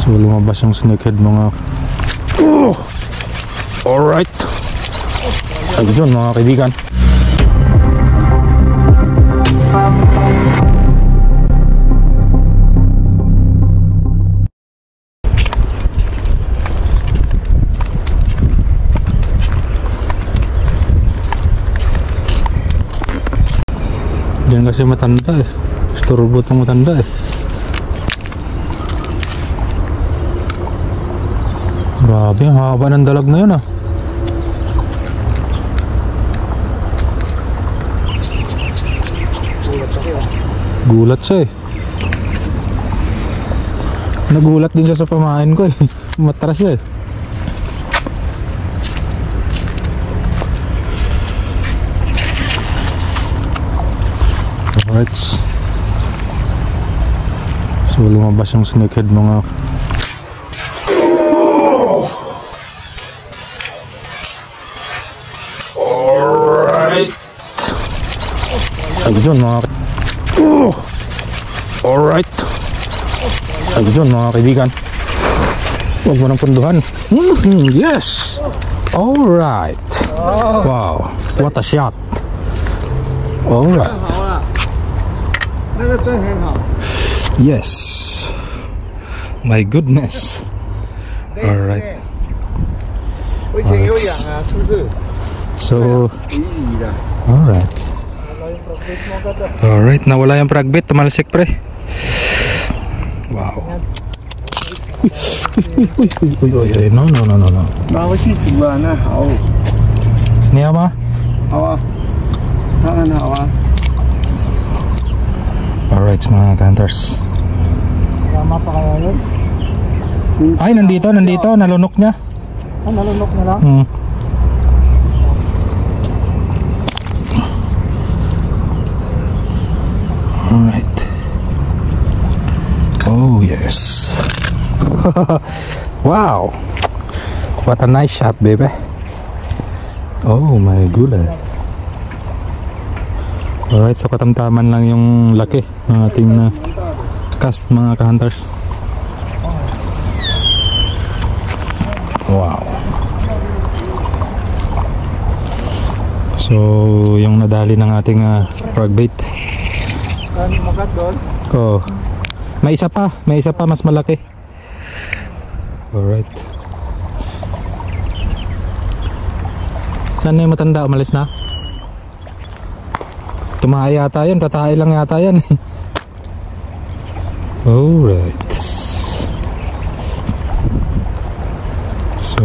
So lumabas yung snakehead mga alright. Ayun mga kaibigan. Diyan kasi matanda eh. Turbo itong matanda eh. Grabe, ang haba ng dalag na yun ah. Gulat siya eh. Nagulat din siya sa pamain ko eh. Matras eh. Alright. So lumabas yung snakehead mga alright. Ayun mga alright. Ayun mga kaibigan. Huwag mo nang punduhan. Yes. Alright. Wow. What a shot. Alright. Yes. My goodness. Alright. So alright. Alright, nawala yung pragbit, tumalsik pre. Wow. Uy, no. Niya ma? Alright mga hunters. Tama pa kaya yun? Ay, nandito, nalunok niya. Ah, nalunok na lang? Alright. Oh yes. Wow. What a nice shot, baby. Oh my goodness. Alright, so katamtaman lang yung laki ng ating cast mga ka-hunters. Wow. So yung nadali ng ating frog bait. Oh. May isa pa mas malaki. Alright. Saan na yung matanda? Umalis na? Tumahay yata yan, tatahay lang yata yan. Alright. So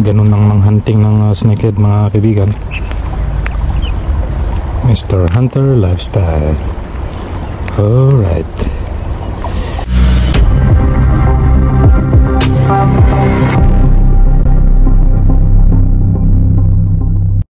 ganun lang ng hunting ng snakehead mga kaibigan. Mr. Hunter Lifestyle. Alright.